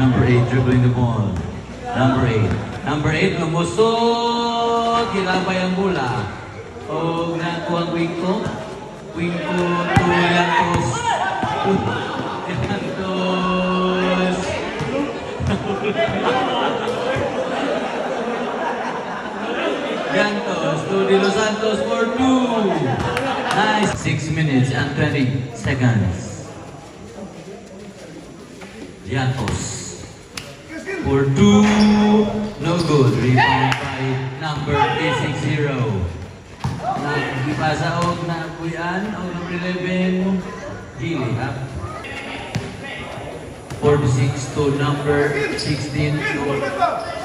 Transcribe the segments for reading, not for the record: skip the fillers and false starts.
Number 8 dribbling the ball. Number 8. Number 8 lumusot. Kilabay ang bola. O nakuha ang Quinco. Quinco to Yantos. Yantos. Yantos to De Los Santos for 2. Nice. 6 minutes and 20 seconds. Yantos. For 2, no good. Rebound by number 360. Ipasa og na kuyan og number 11, Gili, ha? 46 to number 16,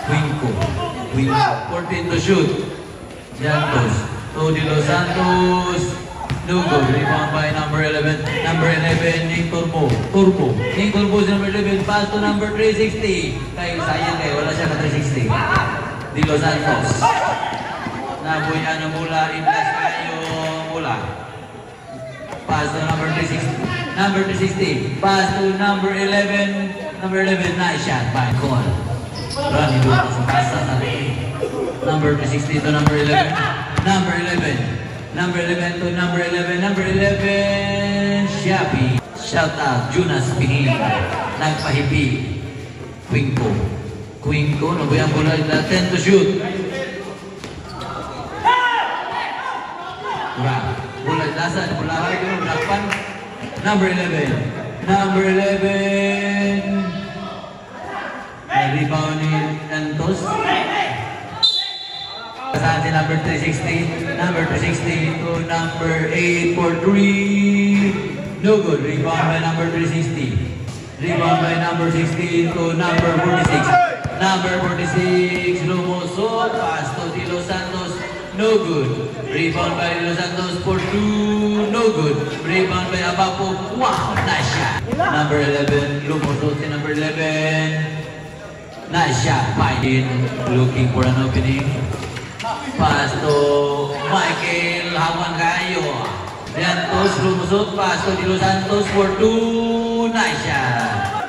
Quinco. 14 to shoot. Yantos. To De Los Santos. No good. Rebound by number 11. Number 11, Ning Turbo. Ning Turbo is number 11. Pass to number 360. Kayo sayang kayo. Wala siya na 360. De Los Santos. Nabuyan na mula. Inlas kayo mula. Pass to number 360. Number 360. Pass to number 11. Number 11. Nice shot by Cole. Running doon sa pasa sa number 360 to number 11. Number 11. Number 11 to number 11. Number 11, Shapi. Shout out, Jonas Pihin. Nagpahipi. Quinco. Nabuyang bola. 10 to shoot. Bola lasan. Bola hay. Berapa? Number 11. Number 11. Rebound ni Santos. Saan si number 360? Number 360 to number 8 for 3. No good. Rebound by number 360. Rebound by number 16 to number 46. Number 46, lumusot. Pass to De Los Santos. No good. Rebound by De Los Santos for 2. No good. Rebound by Abapo. Wow, nice shot. Number 11, lumusot si number 11. Nice shot by in. Looking for an opening. Pass to Michael Hawan kayo. Yantos lumusot. Pass to De Los Santos for 2. Nice shot.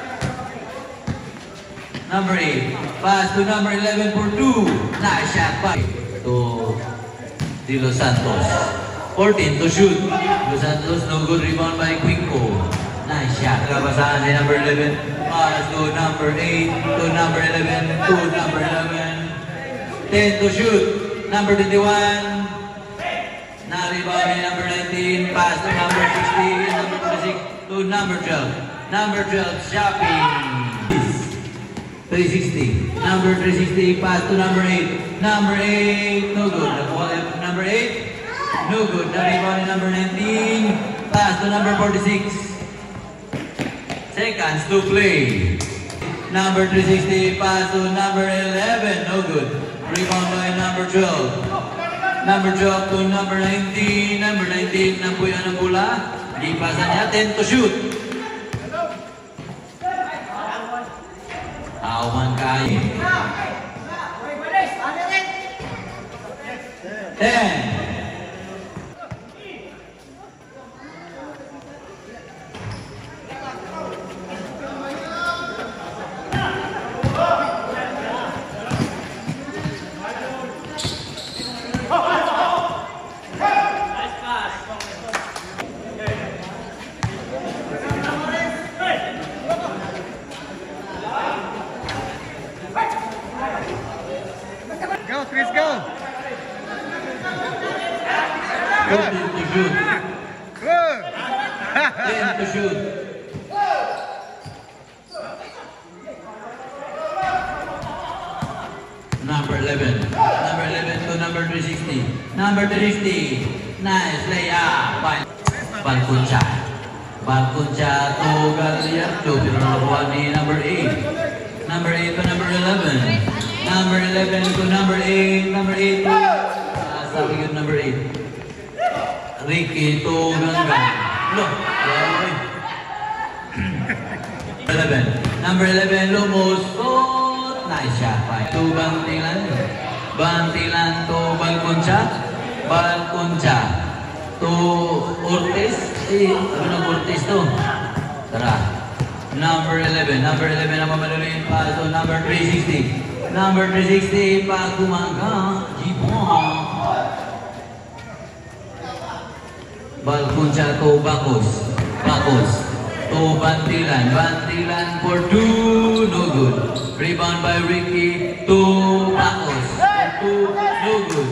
Number 8. Pass to number 11 for 2. Nice shot by to De Los Santos. 14 to shoot. De Los Santos, no good. Rebound by Quinco. Nice shot. Kapasahan si number 11. Pass to number 8 to number 11 to number 11. 10 to shoot. Number 21, na-rebound ni number 19, pass to number 16, number 26 to number 12. Number 12, Shopping. 360. Number 360, pass to number 8. Number 8, no good. Number 8, no good. Na-rebound ni number 19, pass to number 46. Seconds to play. Number 360, pass to number 11, no good. Rebound by number 12. Number 12 to number 19. Number 19, nabuyan ang bola. Lipasan niya, 10 to shoot. Awan kayo. 10. Go, Chris, go! 10 to shoot. Good! 10 to shoot. Number 11. Number 11 to number 360. Number 360. Nice layup by Balcuncha. Balcuncha to Gallardo. Pero nakuha ni number 8. Number 8 to number 11. Number 11 to number 8. Number 8 to... sabi yun number 8. Ricky to Ganga. No. 11. Number 11, lumusot. Nice shot by to Bantilan. Bantilan to Balcuncha. Balcuncha to Ortiz. Ano ng Ortiz to? Tara. Number 11 ang mamaluling paso. Number 360. Number 360, Pagkumangka, Jipon. Balkuncha to Bacos. To Bantilan for 2, no good. Rebound by Ricky to Bacos. 2, no good.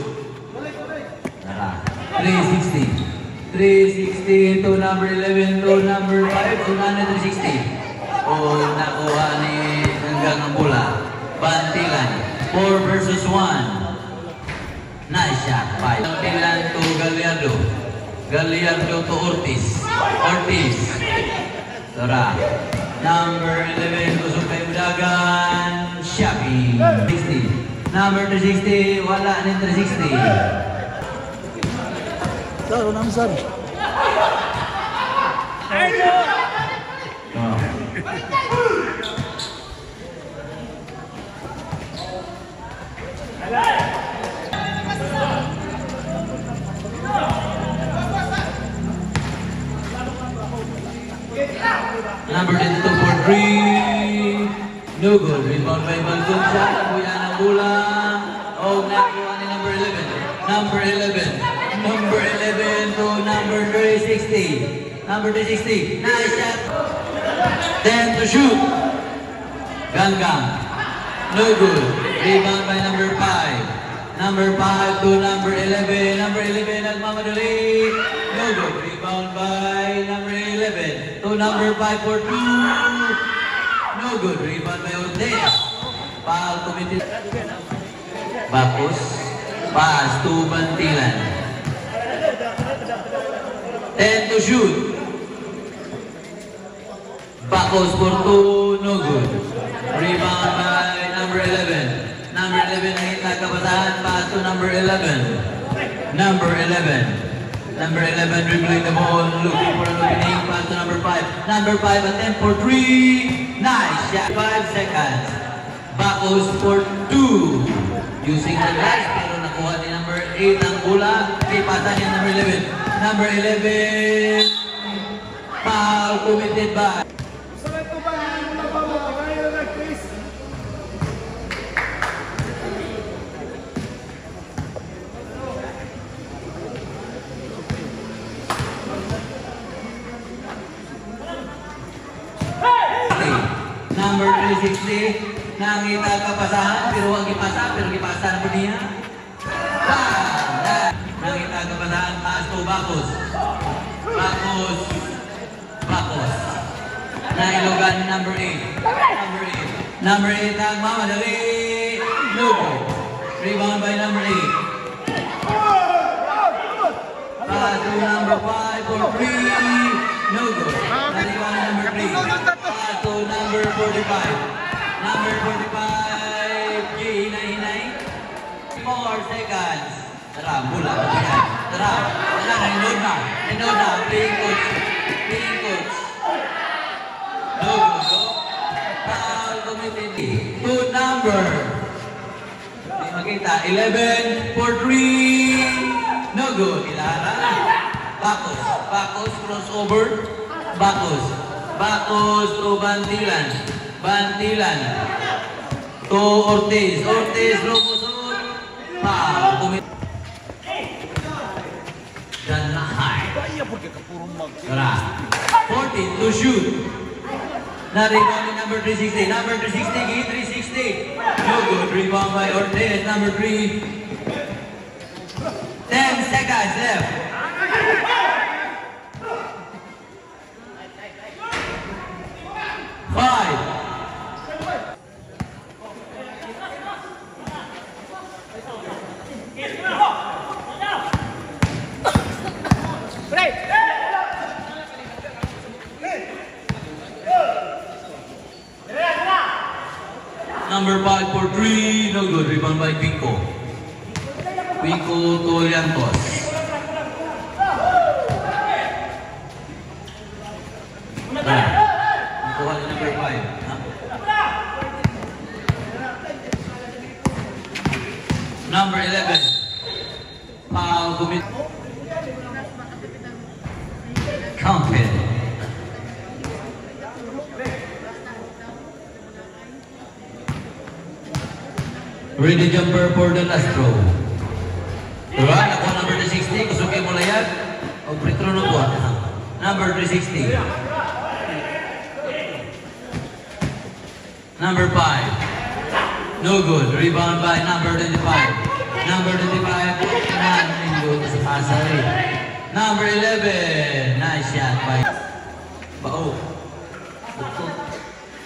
360 to number 11 to number 5 to 360. Nakuha ni hanggang ang bola. Bantilan 4 versus 1. Nice shot. 5. Bantilan to Gallardo to Ortiz. Tara. Number 11 to Sukay Udagan. Shafi. 60. Number 360. Wala ni 360. Sir, unang sir. Number 10 to for 3. No good. Rebound by Balguncha. Kuya ng bola. Nakuha ni number 11. Number 11 to number 360. Number 360. Nice shot. 10 to shoot. Ganggang. No good. Rebound by number 5. Number 5 to number 11. Number 11 nagmamadali. No good. Rebound by number 11 to number 5 for 2. No good. Rebound by Ortega. Foul committed. Bacos. Pass to Bantilan. 10 to shoot. Bacos for 2. No good. Rebound by number 11. Number 11 ang itakabasahan. Pass to number 11. Number 11 dribbling the ball. Looking for an opening. Pass to number 5. Number 5 attempt for 3. Nice shot. 5 seconds. Bacos for 2. Using the glass. Pero nakuha ni number 8 ang bola. Ipasa niya number 11. Number 11. Foul committed by. Number 360, nangita kapasahan, pero huwag ipasa po niya. Nangita kapasahan, pass to Bacos. Nailogan number 8. Number 8 ang mamadali. No good. Rebound by number 8. Pass to number 5 for 3. No good. Nailogan number 3. Pass to number 45. Number 45, hinay. 4 seconds. Tara, bola. Tara, nanood na. Playing coach. No good. Foul committed. To number. Hindi makita. 11 for 3. No good. Ilara. Bacos crossover. Bacos to Bantilan. To Ortiz. Lomosod. Foul committed. Tara. 14 to shoot. Na-rebound ni number 360. Number 360. No good. Rebound by Ortiz. Number 3. 10 seconds left. Number 5 for 3, no good. Rebound by Pico Toliantos. Nakuha ni number 5. Number 11. Foul commit. Counted. Ready jumper for the last throw. Diba? Nakuha number 360. Kusukin mo lang yan. O pretro na po. Number 360. Number 5. No good. Rebound by number 25. Number 25. Nando sa Pasari. Number 11. Nice shot by Bao.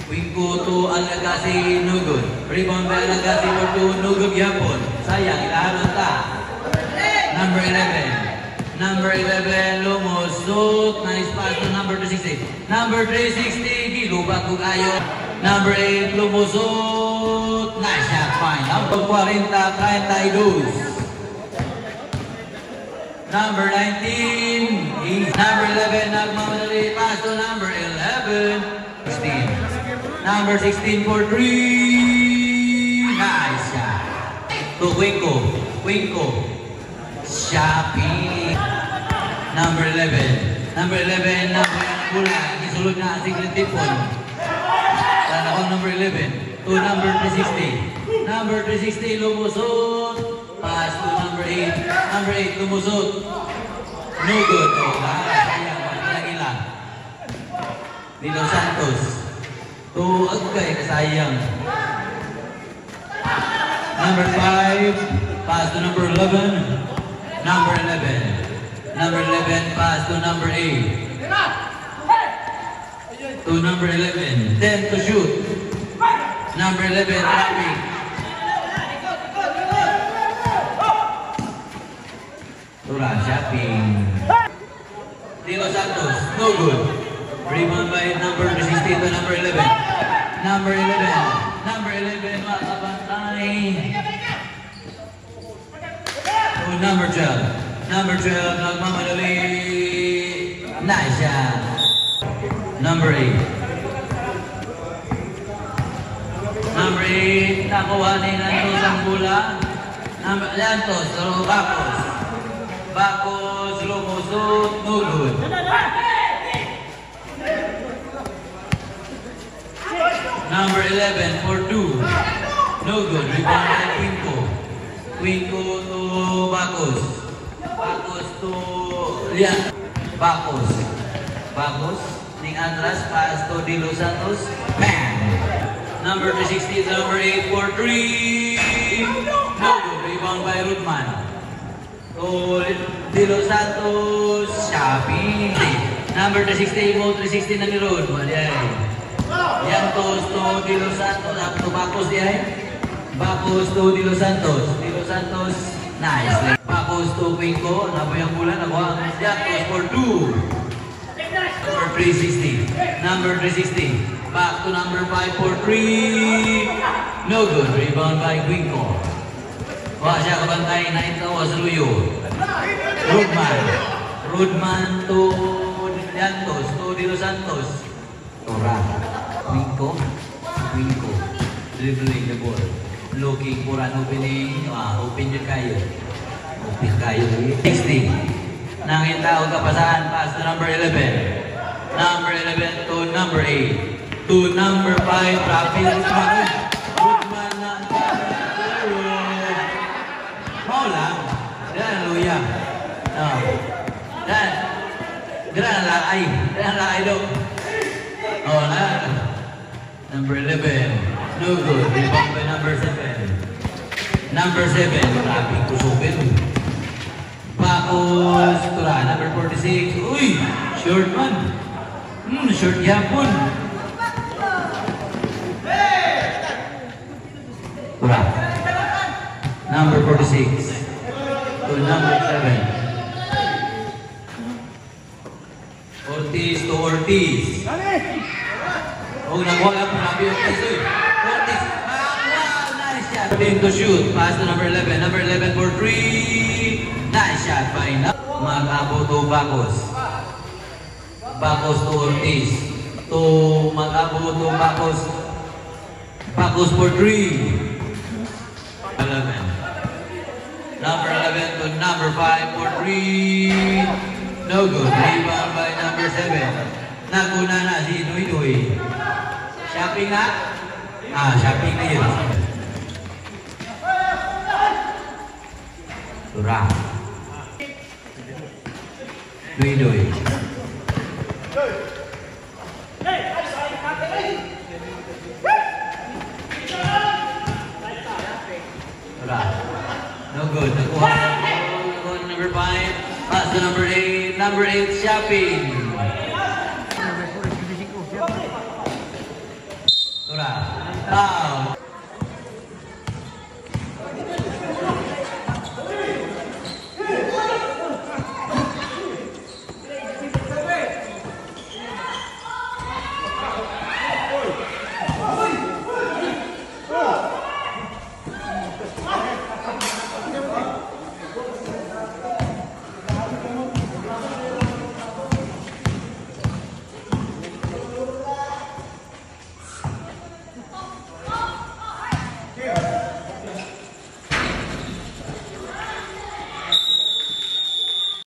Wingko to Alagasi. No good. Rebound by Alagasi for 2. No good yapon. Sayang. Ilahanan ta. Number 11. Number 11. Lumusot. Nice pass to number 260. Number 360. Gilubag kung ayaw. Number 8. Lumusot. Nice shot. Fine. Number 40. 32. Number 19 is number 11. Nagmamadali. Pass to number 11. 16. Number 16 for 3. Nice shot. To Winko. Winko. Shopping. Number 11. Number 11. Number Kula. Isulod na ang secret tipon. Sana ako number 11. To number 360. Number 360. Lumusot. Pass to number 8. Number 8, lumusot. No good. Oh, sayang. Lagi lang. Dino Santos. To Agkay, kasayang. Number 5, pass to number 11. Number 11. Number 11, pass to number 8. To number 11. 10 to shoot. Number 11, traffic. Tura, shopping. Dino Santos, no good. Rebound by number 16 to number 11. Number 11. Number 11, makabantay. To number 12. Number 12, nagmamadali. Nice shot. Number 8. Number 8, nakuha ni Lantos ang bola. Lantos, Bakos. Bakos, lumusot, no good. Number 11 for 2. No good. Rebound by Quinco. Quinco to Bakos. Bakos to Lian. Bakos. Bakos. Ning Andras pass to De Los Santos. Man. Number 360 to number 8 for 3. No good. Rebound by Rudman. To De Los Santos. Shopping. Number 360 mo 360 na ni Rod. Yantos to De Los Santos. Up to Bakos diyan. Bakos to De Los Santos. De Los Santos. Nice. Bakos to Quinco. Napo yung bola. Nakuha ang Yantos for 2. Number 360. Number 360. Back to number 5 for 3. No good. Rebound by Quinco. Wala siya kabantay na ito was Ruyo. Rudman. Rudman to Yantos. To De Los Santos. Tora. Quinco. Quinco. Dribbling the ball. Looking for an opening. Open yun kayo. Open kayo. 60. Nangin tao kapasahan. Pass to number 11. Number 11 to number 8. To number 5. Rapid. Rudman na. Mau lang. Dan luya. Dan. Gran lakay. Gran lakay do. Oh na. Number 11. No good. Rebound by number 7. Number 7. Traffic. Kusupin. Bakos. Tura. Number 46. Uy! Short man. Short yapon. Tura. Number 46. To number 7. Ortiz to Ortiz. Oh, nakuha po nabi Ortiz. Ortiz. Wow, nice shot. To shoot. Pass to number 11. Number 11 for 3. Nice shot. Fine. Mag-abo to Bakos. Bakos to Ortiz. To mag-abo to Bakos. Bakos for 3. 11. Number 11 to number 5 for 3. No good. Rebound by number 7. Naguna na si Nui. Shopping na? Shopping na yun. Tura. Duy-duy. Tura. No good. Nakuha. Number 5. Pass to number 8. Number 8, Shopping. Tura. Foul.